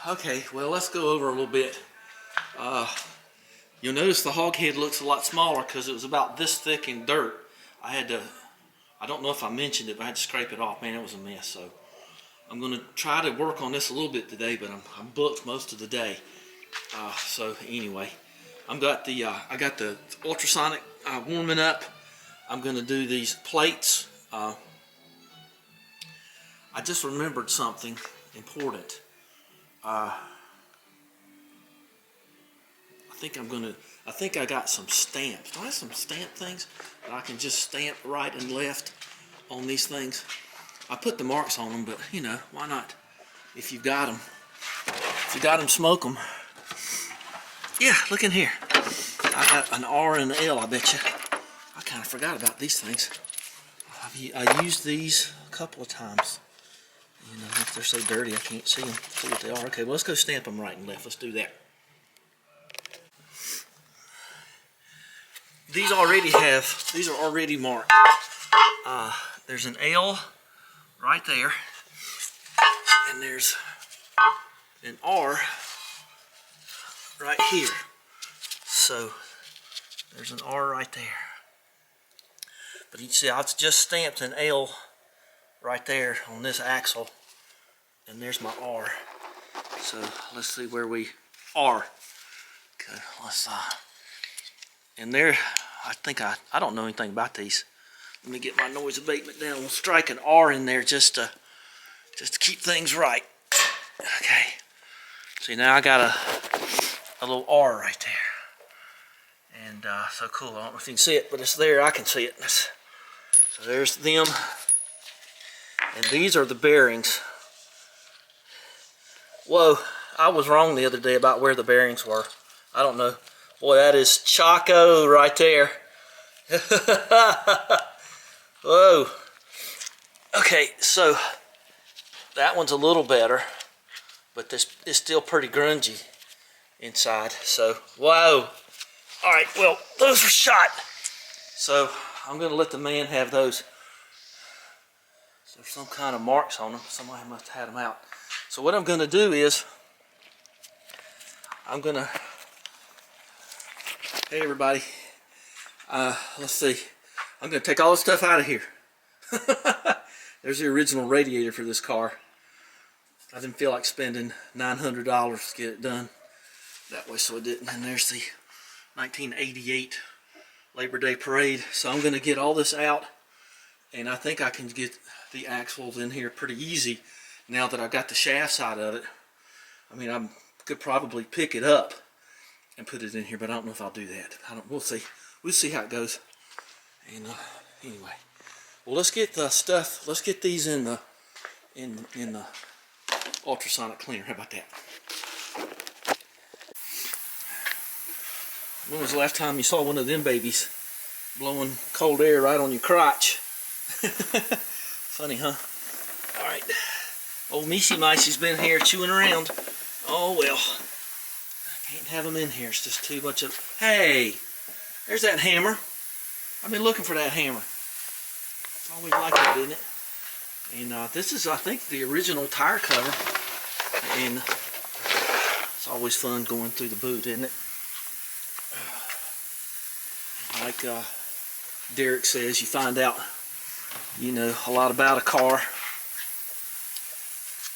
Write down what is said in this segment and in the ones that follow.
Okay, well, let's go over a little bit. You'll notice the hog head looks a lot smaller because it was about this thick in dirt. I don't know if I mentioned it, but I had to scrape it off. Man, it was a mess. So I'm going to try to work on this a little bit today, but I'm booked most of the day. So anyway, I got the ultrasonic warming up. I'm going to do these plates. I just remembered something important. I think I got some stamps. Do I have some stamp things that I can just stamp right and left on these things? I put the marks on them, but you know, why not? If you've got them. If you got them, smoke them. Yeah, look in here. I got an R and an L, I bet you. I kind of forgot about these things. I used these a couple of times. You know, if they're so dirty, I can't see them. See what they are. Okay, well, let's go stamp them right and left. Let's do that. These are already marked. There's an L right there, and there's an R right here. So there's an R right there. But you can see I've just stamped an L right there on this axle, and there's my R. So let's see where we are. Okay, let's and there, I don't know anything about these. Let me get my noise abatement down. We'll strike an R in there just to keep things right. Okay. See, now I got a little R right there. And so cool. I don't know if you can see it, but it's there. I can see it. So there's them. And these are the bearings. Whoa, I was wrong the other day about where the bearings were. I don't know. Boy, that is Choco right there. Whoa. Okay, so that one's a little better, but this is still pretty grungy inside. So, whoa. All right, well, those are shot. So I'm going to let the man have those. So there's some kind of marks on them. Somebody must have had them out. So what I'm going to do is, hey everybody, let's see. I'm going to take all this stuff out of here. There's the original radiator for this car. I didn't feel like spending $900 to get it done that way, so I didn't. And there's the 1988 Labor Day Parade. So I'm going to get all this out, and I think I can get the axles in here pretty easy now that I've got the shaft side of it. I mean, I could probably pick it up and put it in here, but I don't know if I'll do that. We'll see. We'll see how it goes. And anyway, well, let's get the stuff. Let's get these in the ultrasonic cleaner. How about that? When was the last time you saw one of them babies blowing cold air right on your crotch? Funny, huh? All right. Old Missy Micey's been here chewing around. Oh well. I can't have them in here. It's just too much of. Hey, there's that hammer. I've been looking for that hammer. It's always like that, isn't it? And this is, I think, the original tire cover. And it's always fun going through the boot, isn't it? Like Derek says, you find out, you know, a lot about a car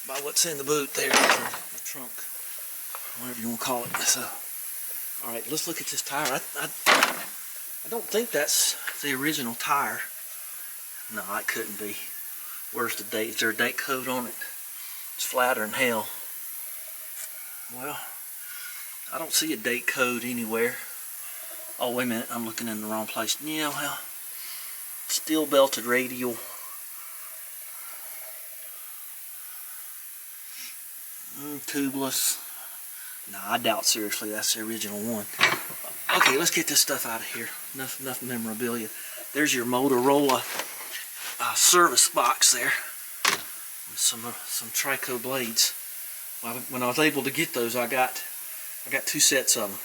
by what's in the boot there, the trunk, whatever you want to call it. So, all right, let's look at this tire. I don't think that's the original tire. No, it couldn't be. Where's the date? Is there a date code on it? It's flatter than hell. Well, I don't see a date code anywhere. Oh, wait a minute, I'm looking in the wrong place. Yeah, well, steel belted radial. Tubeless. No, I doubt seriously that's the original one. Okay, let's get this stuff out of here. Enough memorabilia. There's your Motorola service box there with some Trico blades. When I was able to get those, I got 2 sets of them.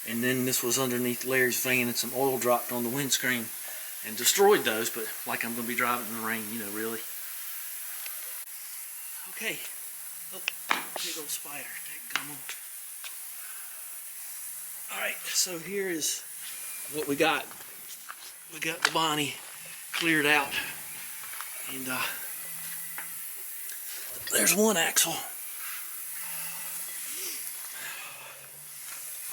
And then this was underneath Larry's van, and some oil dropped on the windscreen and destroyed those, but like I'm going to be driving in the rain, you know, really. Okay, Oh, big old spider. Alright, so here is what we got. We got the Bonnie cleared out. And there's one axle.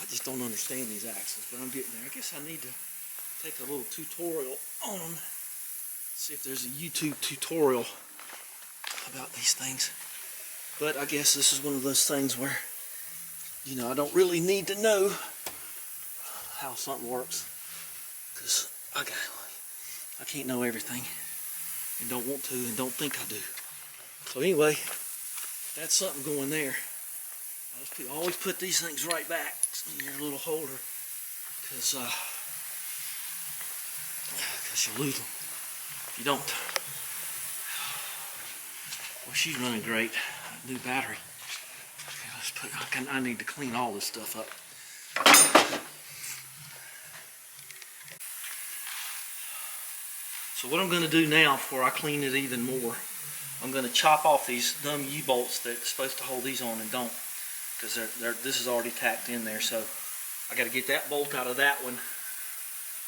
I just don't understand these axles, but I'm getting there. I guess I need to take a little tutorial on them. See if there's a YouTube tutorial about these things. But I guess this is one of those things where, you know, I don't really need to know how something works, because I can't know everything, and don't want to, and don't think I do. So anyway, that's something going there. I always put these things right back in your little holder, because you lose them if you don't. Well, she's running great. New battery. Okay, let's put. I need to clean all this stuff up. So what I'm going to do now, before I clean it even more, I'm going to chop off these dumb U-bolts that's supposed to hold these on and don't, because this is already tacked in there. So I got to get that bolt out of that one,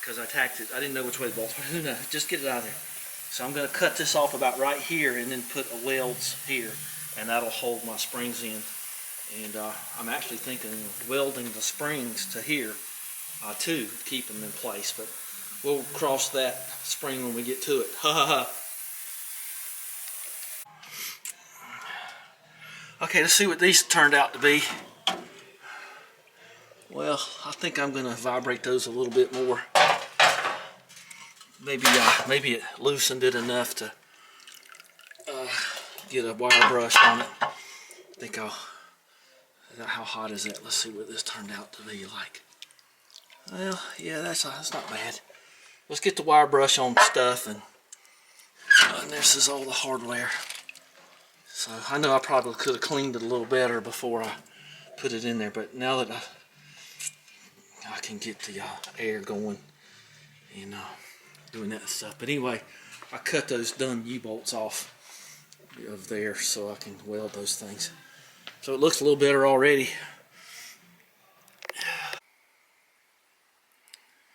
because I tacked it. I didn't know which way the bolts were. No, just get it out of there. So I'm going to cut this off about right here and then put a welds here, and that'll hold my springs in. And I'm actually thinking of welding the springs to here too, to keep them in place. But we'll cross that spring when we get to it. Ha ha ha. Okay, let's see what these turned out to be. Well, I think I'm going to vibrate those a little bit more. Maybe it loosened it enough to get a wire brush on it. I think I'll. How hot is it? Let's see what this turned out to be like. Well, yeah, that's not bad. Let's get the wire brush on stuff, and this is all the hardware. So I know I probably could have cleaned it a little better before I put it in there, but now that I can get the air going and doing that stuff. But anyway, I cut those dumb U-bolts off of there so I can weld those things. So it looks a little better already.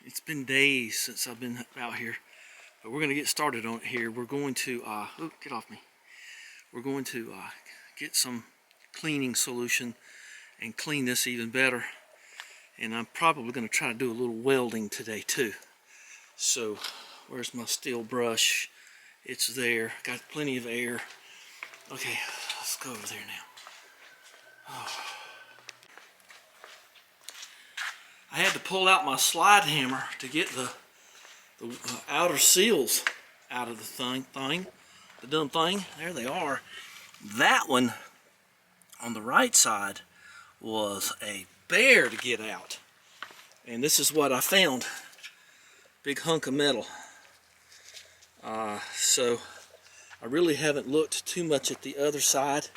It's been days since I've been out here, but we're going to get started on it here. We're going to, oh, get off me. We're going to get some cleaning solution and clean this even better. And I'm probably going to try to do a little welding today too. So, where's my steel brush? It's there. Got plenty of air. Okay, let's go over there now. Oh. I had to pull out my slide hammer to get the outer seals out of the thing, the dumb thing. There they are. That one on the right side was a bear to get out. And this is what I found. Big hunk of metal. So I really haven't looked too much at the other side.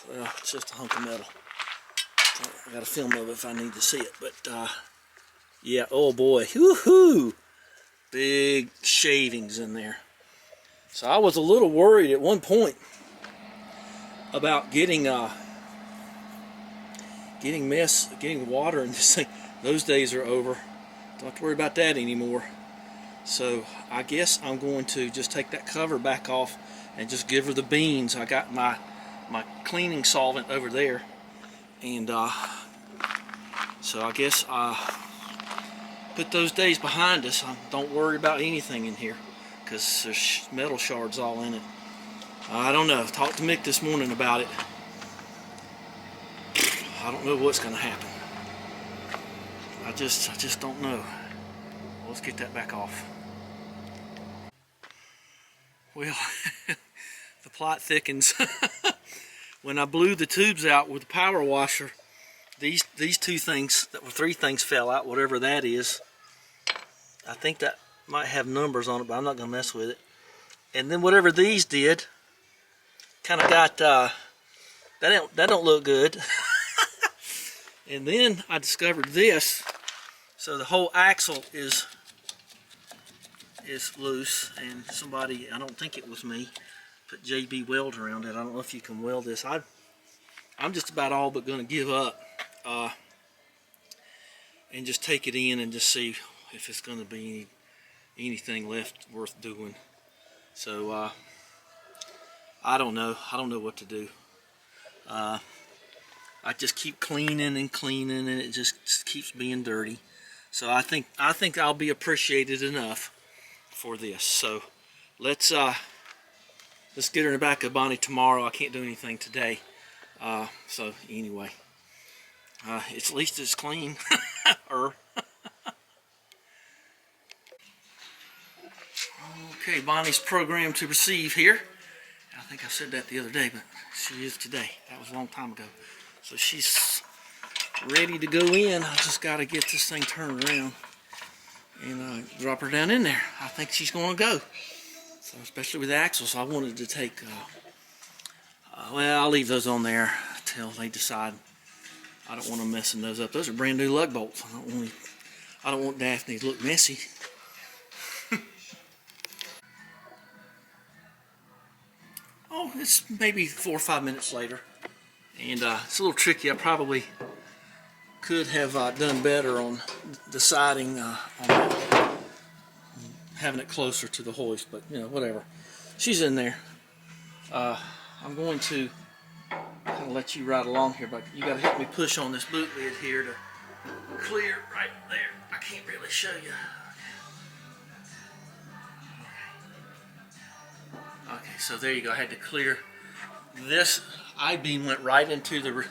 Well, it's just a hunk of metal. I got a film of it if I need to see it. But yeah, oh boy, woohoo! Big shavings in there. So I was a little worried at one point about getting water in this thing. Those days are over. Don't have to worry about that anymore. So I guess I'm going to just take that cover back off and just give her the beans. I got my cleaning solvent over there, and so I guess put those days behind us. Don't worry about anything in here, because there's metal shards all in it. I don't know. Talked to Mick this morning about it. I don't know what's going to happen. I just don't know. Well, let's get that back off. Well, the plot thickens. When I blew the tubes out with the power washer, these two things, that were three things, fell out, whatever that is. I think that might have numbers on it, but I'm not going to mess with it. And then whatever these did, kind of got, that don't look good. And then I discovered this. So the whole axle is loose, and somebody, I don't think it was me, put JB weld around it. I don't know if you can weld this. I'm just about all but going to give up and just take it in and just see if it's going to be anything left worth doing. So I don't know what to do. I just keep cleaning and cleaning, and it just keeps being dirty. So I think I'll be appreciated enough for this. So let's get her in the back of Bonnie tomorrow. I can't do anything today. So anyway, at least it's clean. Okay, Bonnie's programmed to receive here. I think I said that the other day, but she is today. That was a long time ago. So she's ready to go in. I just got to get this thing turned around and drop her down in there. I think she's going to go. So especially with the axles, I wanted to take, well, I'll leave those on there till they decide. I don't want them messing those up. Those are brand new lug bolts. I don't want Daphne to look messy. Oh, it's maybe 4 or 5 minutes later, and it's a little tricky. I probably could have done better on deciding on having it closer to the hoist, but you know, whatever. She's in there. I'm going to kind of let you ride along here, but you got to help me push on this boot lid here to clear right there. I can't really show you. Okay, so there you go. I had to clear this. I-beam went right into the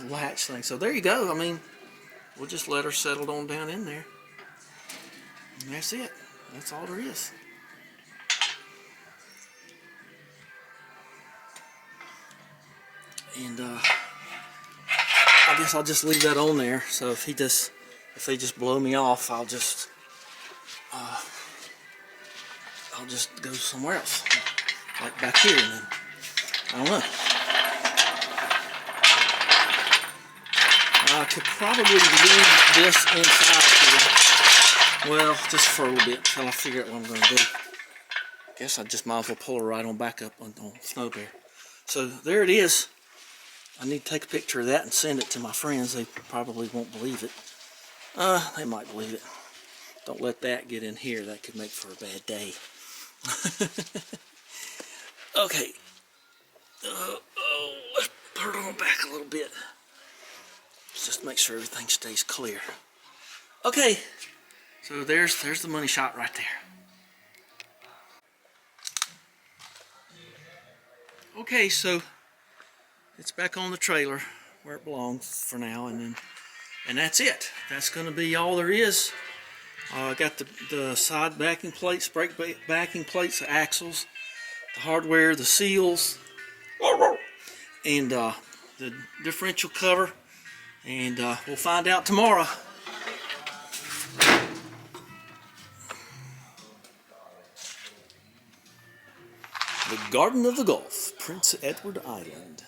latch thing. So there you go. I mean, we'll just let her settle on down in there. And that's it. That's all there is. And I guess I'll just leave that on there. So if they just blow me off, I'll just go somewhere else, like back here, and then I don't know. I could probably leave this inside here. Well, just for a little bit until I figure out what I'm going to do. Guess I just might as well pull her right on back up on Snow Bear. So there it is. I need to take a picture of that and send it to my friends. They probably won't believe it. They might believe it. Don't let that get in here. That could make for a bad day. Okay. Let's put it on back a little bit. Just make sure everything stays clear. Okay. So there's the money shot right there. Okay, so it's back on the trailer where it belongs for now, and that's it. That's going to be all there is. I got the side backing plates, brake backing plates, the axles, the hardware, the seals, and the differential cover, and we'll find out tomorrow. The Garden of the Gulf, Prince Edward Island.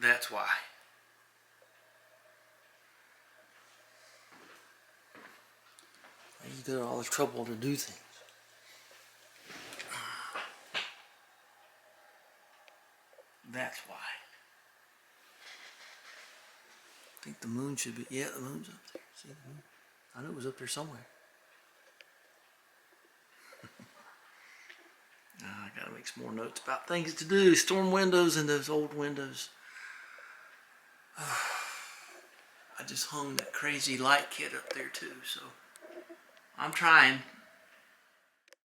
That's why. You go to all the trouble to do things. That's why. I think the moon should be, yeah, the moon's up there. See the moon? I knew it was up there somewhere. I gotta make some more notes about things to do. Storm windows and those old windows. I just hung that crazy light kit up there too, so I'm trying.